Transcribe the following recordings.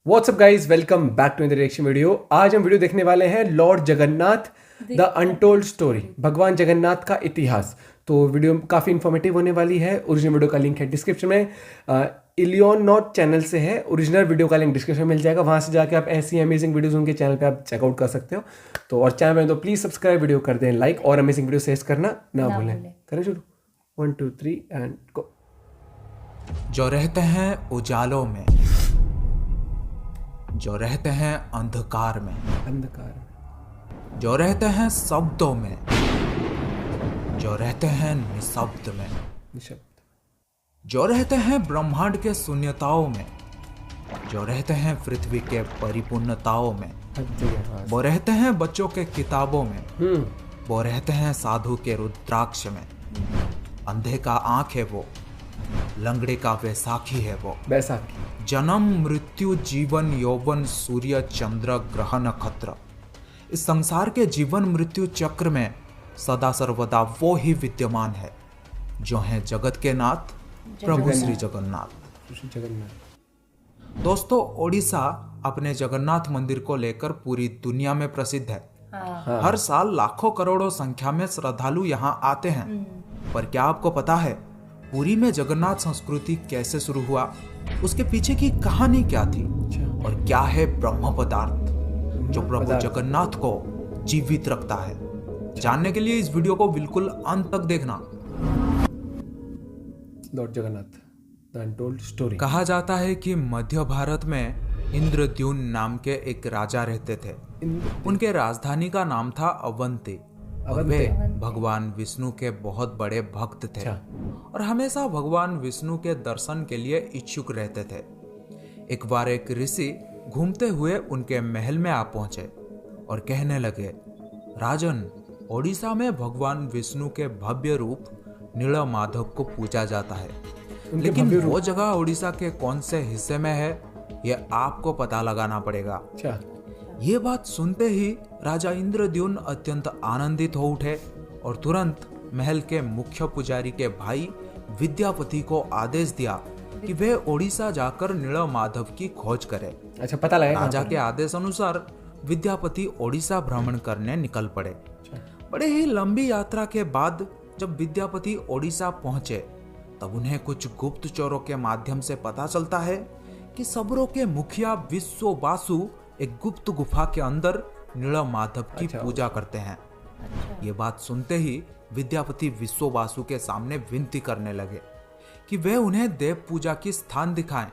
WhatsApp guys, welcome back to the reaction video. आज हम video देखने वाले हैं lord Jagannath the untold story, भगवान जगन्नाथ का इतिहास। तो वीडियो काफ़ी इन्फॉर्मेटिव होने वाली है। ओरिजिनल वीडियो का लिंक है डिस्क्रिप्शन में। इलियन नॉट चैनल से है, ओरिजिनल वीडियो का लिंक डिस्क्रिप्शन में मिल जाएगा। वहाँ से जाके आप ऐसी अमेजिंग वीडियोस उनके चैनल पे आप चेकआउट कर सकते हो। तो और चैनल में तो प्लीज़ सब्सक्राइब, वीडियो कर दें लाइक और अमेजिंग वीडियो शेयर करना ना भूलें। करें शुरू, 1 2 3 एंड गो। जो रहते हैं उजालों में, जो रहते हैं अंधकार में, जो रहते हैं शब्दों में, जो रहते हैं निशब्द में, जो रहते हैं ब्रह्मांड के शून्यताओं में, जो रहते हैं पृथ्वी के परिपूर्णताओं में, वो रहते हैं बच्चों के किताबों में, वो रहते हैं साधु के रुद्राक्ष में। अंधे का आंख है वो, लंगड़े का वैसाखी है वो। जन्म मृत्यु जीवन यौवन सूर्य चंद्र ग्रह नक्षत्र, इस संसार के जीवन मृत्यु चक्र में सदा सर्वदा वो ही विद्यमान है जो है जगत के नाथ प्रभु श्री जगन्नाथ। दोस्तों, ओडिशा अपने जगन्नाथ मंदिर को लेकर पूरी दुनिया में प्रसिद्ध है। हर साल लाखों करोड़ों संख्या में श्रद्धालु यहाँ आते हैं। पर क्या आपको पता है पुरी में जगन्नाथ संस्कृति कैसे शुरू हुआ, उसके पीछे की कहानी क्या थी, और क्या है ब्रह्म पदार्थ जो प्रभु जगन्नाथ को जीवित रखता है? जानने के लिए इस वीडियो को बिल्कुल अंत तक देखना। Lord Jagannath the untold story. कहा जाता है कि मध्य भारत में इंद्रद्युम्न नाम के एक राजा रहते थे। उनके राजधानी का नाम था अवंती। और वे भगवान विष्णु के बहुत बड़े भक्त थे और हमेशा भगवान विष्णु के दर्शन के लिए इच्छुक रहते थे। एक बार एक ऋषि घूमते हुए उनके महल में आ पहुंचे और कहने लगे, राजन, ओडिशा में भगवान विष्णु के भव्य रूप नीलमाधव को पूजा जाता है, लेकिन वो जगह ओडिशा के कौन से हिस्से में है यह आपको पता लगाना पड़ेगा। ये बात सुनते ही राजा इंद्रद्युम्न अत्यंत आनंदित हो उठे और तुरंत महल के मुख्य पुजारी के भाई विद्यापति को आदेश दिया कि वे ओडिशा जाकर नीलमाधव की खोज करें। पता लगा। राजा के आदेश अनुसार विद्यापति ओडिशा भ्रमण करने निकल पड़े। बड़े ही लंबी यात्रा के बाद जब विद्यापति ओडिशा पहुंचे तब उन्हें कुछ गुप्तचरों के माध्यम से पता चलता है कि सबरों के मुखिया विश्ववासु एक गुप्त गुफा के अंदर नीलमाधव की पूजा करते हैं। ये बात सुनते ही विद्यापति विश्ववासु के सामने विनती करने लगे कि वे उन्हें देव पूजा की स्थान दिखाएं,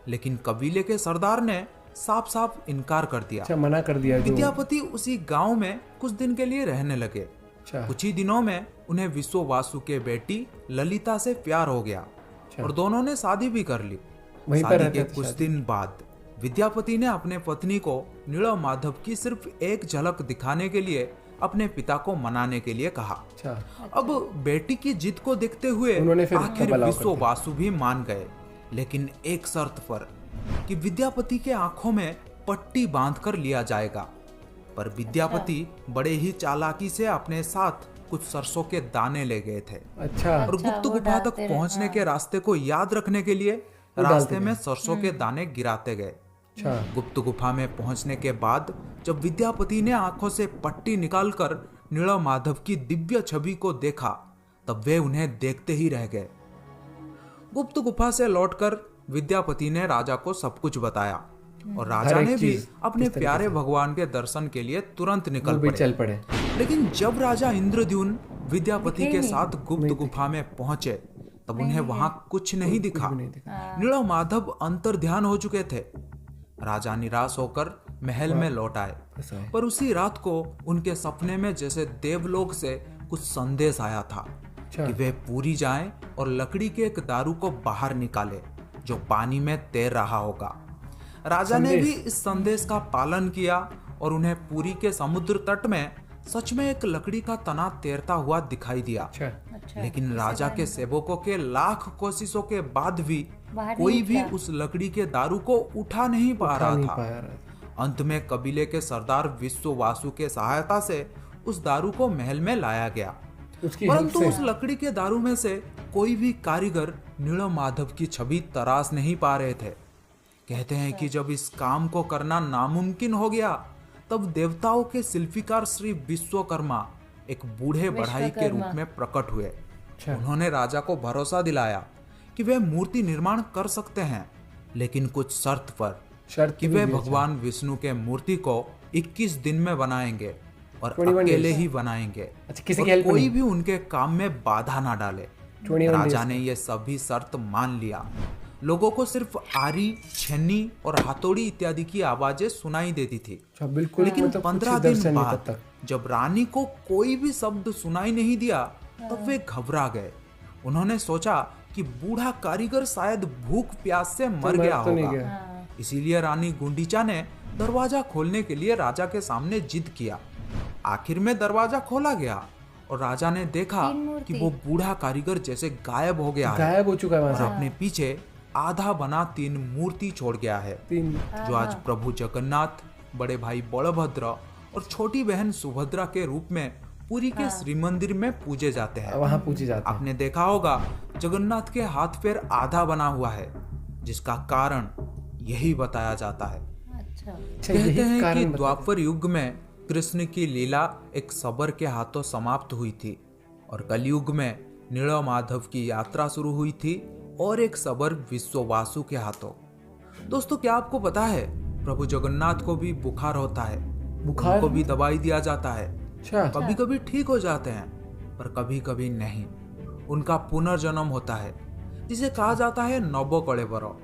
लेकिन कबीले के सरदार ने साफ साफ इनकार कर दिया। मना कर दिया। विद्यापति उसी गांव में कुछ दिन के लिए रहने लगे। कुछ ही दिनों में उन्हें विश्ववासु के बेटी ललिता से प्यार हो गया और दोनों ने शादी भी कर ली। शादी के कुछ दिन बाद विद्यापति ने अपने पत्नी को नीलमाधव की सिर्फ एक झलक दिखाने के लिए अपने पिता को मनाने के लिए कहा। अब बेटी की जिद को देखते हुए आखिर विश्ववासु भी मान गए, लेकिन एक शर्त पर कि विद्यापति के आंखों में पट्टी बांधकर लिया जाएगा। पर विद्यापति बड़े ही चालाकी से अपने साथ कुछ सरसों के दाने ले गए थे और गुप्त गुफा तक पहुंचने के रास्ते को याद रखने के लिए रास्ते में सरसों के दाने गिराते गए। गुप्त गुफा में पहुंचने के बाद जब विद्यापति ने आंखों से पट्टी निकालकर नीलमाधव की दिव्य छवि को देखा तब वे उन्हें देखते ही रह गए। गुप्त गुफा से लौटकर विद्यापति ने राजा को सब कुछ बताया और राजा ने भी अपने प्यारे भगवान के दर्शन के लिए तुरंत चल पड़े। लेकिन जब राजा इंद्रद्युम्न विद्यापति के साथ गुप्त गुफा में पहुंचे तब उन्हें वहां कुछ नहीं दिखा। नीलमाधव अंतर्ध्यान हो चुके थे। राजा निराश होकर महल में लौट आए, पर उसी रात को उनके सपने में जैसे देवलोक से कुछ संदेश आया था कि वे पुरी जाएं और लकड़ी के एक दारू को बाहर निकाले जो पानी में तैर रहा होगा। राजा ने भी इस संदेश का पालन किया और उन्हें पुरी के समुद्र तट में सच में एक लकड़ी का तना तैरता हुआ दिखाई दिया। लेकिन राजा के सेवकों के लाख कोशिशों के बाद भी कोई भी उस लकड़ी के दारू को उठा नहीं पा रहा था। अंत में कबीले के सरदार विश्ववासु के सहायता से उस दारू को महल में लाया गया, परंतु उस लकड़ी के दारू में से कोई भी कारीगर नीलमाधव की छवि तराश नहीं पा रहे थे। कहते हैं कि जब इस काम को करना नामुमकिन हो गया तब देवताओं के शिल्पीकार श्री विश्वकर्मा एक बूढ़े बढ़ाई के रूप में प्रकट हुए। उन्होंने राजा को भरोसा दिलाया कि वे मूर्ति निर्माण कर सकते हैं, लेकिन कुछ शर्त पर, कि वे भगवान विष्णु के मूर्ति को 21 दिन में बनाएंगे और अकेले ही बनाएंगे। किसी की कोई भी उनके काम में बाधा ना डाले। राजा ने ये सभी शर्त मान लिया। लोगों को सिर्फ आरी, छन्नी और हथौड़ी इत्यादि की आवाजें सुनाई देती थी। बिल्कुल, लेकिन 15 दिन बाद जब रानी को कोई भी शब्द सुनाई नहीं दिया तब वे घबरा गए। उन्होंने सोचा कि बूढ़ा कारीगर शायद भूख प्यास से मर गया होगा। इसीलिए रानी गुंडीचा ने दरवाजा खोलने के लिए राजा के सामने जिद किया। आखिर में दरवाजा खोला गया और राजा ने देखा कि वो बूढ़ा कारीगर जैसे गायब हो गया है, गायब हो चुका है वहां से। अपने पीछे आधा बना 3 मूर्ति छोड़ गया है, जो आज प्रभु जगन्नाथ, बड़े भाई बलभद्र और छोटी बहन सुभद्रा के रूप में पुरी के श्री मंदिर में पूजे जाते हैं। वहां पूजे जाते हैं। आपने देखा होगा जगन्नाथ के हाथ पैर आधा बना हुआ है, जिसका कारण यही बताया जाता है। कहते हैं कि द्वापर युग में कृष्ण की लीला एक शबर के हाथों समाप्त हुई थी और कलयुग में नीलमाधव की यात्रा शुरू हुई थी और एक शबर विश्ववासु के हाथों। दोस्तों, क्या आपको पता है प्रभु जगन्नाथ को भी बुखार होता है, बुखार को भी दवाई दिया जाता है। कभी कभी ठीक हो जाते हैं पर कभी कभी नहीं। उनका पुनर्जन्म होता है, जिसे कहा जाता है नवो कलेबरो,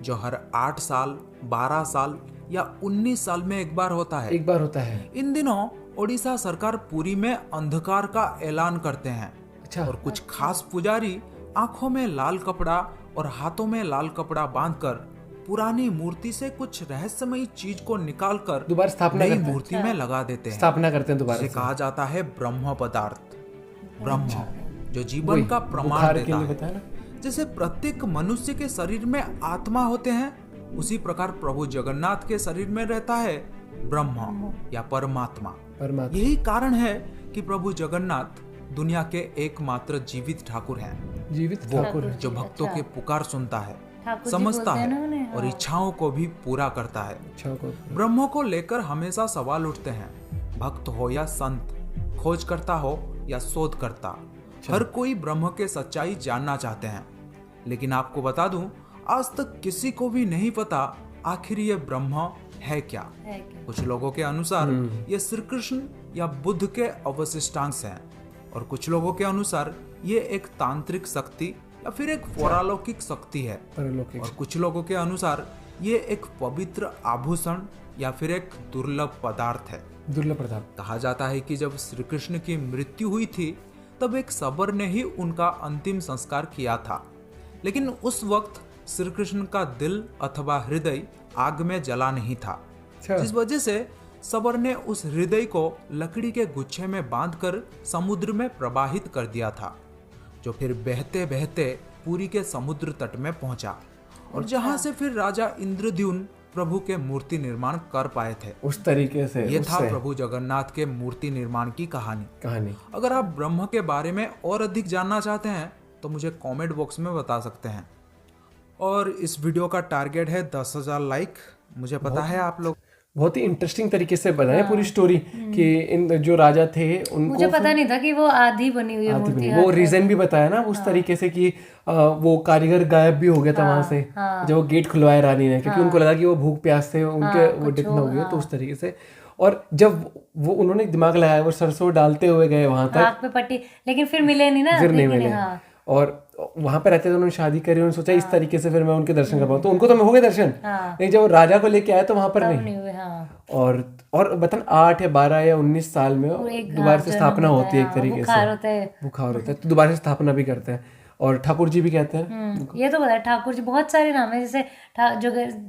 जो हर 8 साल, 12 साल या 19 साल में एक बार होता है। इन दिनों ओडिशा सरकार पुरी में अंधकार का ऐलान करते हैं। और कुछ खास पुजारी आंखों में लाल कपड़ा और हाथों में लाल कपड़ा बांधकर पुरानी मूर्ति से कुछ रहस्यमयी चीज को निकालकर दोबारा स्थापना नई मूर्ति में लगा देते हैं। स्थापना करते हैं दोबारा। इसे कहा जाता है ब्रह्म पदार्थ, ब्रह्म, जो जीवन का प्रमाण देता है। जैसे प्रत्येक मनुष्य के शरीर में आत्मा होते हैं, उसी प्रकार प्रभु जगन्नाथ के शरीर में रहता है ब्रह्म या परमात्मा। यही कारण है कि प्रभु जगन्नाथ दुनिया के एकमात्र जीवित ठाकुर हैं। जीवित ठाकुर जो भक्तों के पुकार सुनता है, समझता है और इच्छाओं को भी पूरा करता है। ब्रह्म को लेकर हमेशा सवाल उठते हैं। भक्त हो या संत, खोज करता हो या शोध करता, हर कोई ब्रह्म के सच्चाई जानना चाहते हैं। लेकिन आपको बता दूं, आज तक किसी को भी नहीं पता आखिर ये ब्रह्म है क्या। कुछ लोगों के अनुसार ये श्री कृष्ण या बुद्ध के अवशिष्टांश हैं, और कुछ लोगों के अनुसार ये एक तांत्रिक शक्ति या फिर एक पौरालौकिक शक्ति है, और कुछ लोगों के अनुसार ये एक पवित्र आभूषण या फिर एक दुर्लभ पदार्थ है। कहा जाता है कि जब श्री कृष्ण की मृत्यु हुई थी तब एक शबर ने ही उनका अंतिम संस्कार किया था, लेकिन उस वक्त श्री कृष्ण का दिल अथवा हृदय आग में जला नहीं था, जिस वजह से शबर ने उस हृदय को लकड़ी के गुच्छे में बांधकर समुद्र में प्रवाहित कर दिया था, जो फिर बहते बहते पुरी के समुद्र तट में पहुंचा, और जहां से फिर राजा इंद्रद्युम्न प्रभु के मूर्ति निर्माण कर पाए थे। उस तरीके से ये था प्रभु जगन्नाथ के मूर्ति निर्माण की कहानी। अगर आप ब्रह्म के बारे में और अधिक जानना चाहते हैं तो मुझे कमेंट बॉक्स में बता सकते हैं। और इस वीडियो का टारगेट है 10,000 लाइक। मुझे पता है आप लोग बहुत ही इंटरेस्टिंग तरीके से बताया पूरी स्टोरी कि इन जो राजा थे उनको, मुझे पता नहीं था कि वो आधी बनी हुई है मूर्ति। वो रीजन भी बताया ना उस तरीके से कि वो कारीगर गायब भी हो गया था वहां से जब वो गेट खुलवाया रानी ने, क्योंकि उनको लगा कि वो भूख प्यास से उनके वो डेथ हो गया, तो उस तरीके से। और जब वो उन्होंने दिमाग लगाया, वो सरसों डालते हुए गए वहां तक, आग पे पट्टी, लेकिन फिर मिले नहीं ना, फिर नहीं मिले। और वहां पे रहते थे, उन्होंने शादी करी, उन्होंने सोचा इस तरीके से फिर मैं उनके दर्शन कर पाऊँ, तो उनको तो हो गए दर्शन, लेकिन जब राजा को लेके आए तो वहां पर नहीं। और बतन 8 या 12 या 19 साल में दोबारा से स्थापना होती है एक तरीके से, बुखार होता है तो दोबारा से स्थापना भी करते हैं। और ठाकुर जी भी कहते हैं, ये तो पता है, ठाकुर जी बहुत सारे नाम है, जैसे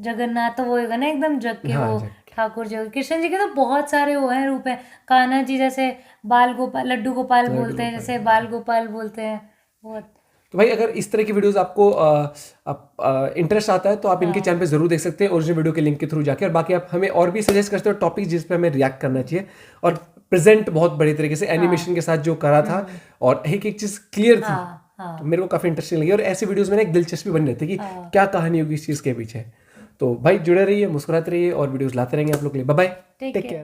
जगन्नाथ तो वो होगा ना एकदम जग के, वो ठाकुर जी। कृष्ण जी के तो बहुत सारे वो हैं रूप है। कान्हा जी जैसे बाल गोपाल, लड्डू गोपाल बोलते हैं, जैसे बाल गोपाल बोलते हैं बहुत। तो भाई अगर इस तरह की वीडियोस आपको इंटरेस्ट आता है तो आप इनके चैनल पे जरूर देख सकते हैं, ओरिजिनल वीडियो के लिंक के थ्रू जाके। और बाकी आप हमें और भी सजेस्ट करते हो टॉपिक जिस पे हमें रिएक्ट करना चाहिए। और प्रेजेंट बहुत बड़ी तरीके से एनिमेशन के साथ जो करा था और एक एक चीज क्लियर थी, तो मेरे को काफी इंटरेस्टिंग लगी। और ऐसी वीडियोस में एक दिलचस्पी बनी रहती है कि क्या कहानी होगी इस चीज के पीछे। तो भाई जुड़े रहिए, मुस्कुराते रहिए और वीडियोस लाते रहेंगे आप लोग के लिए। Bye bye, take take care. Care.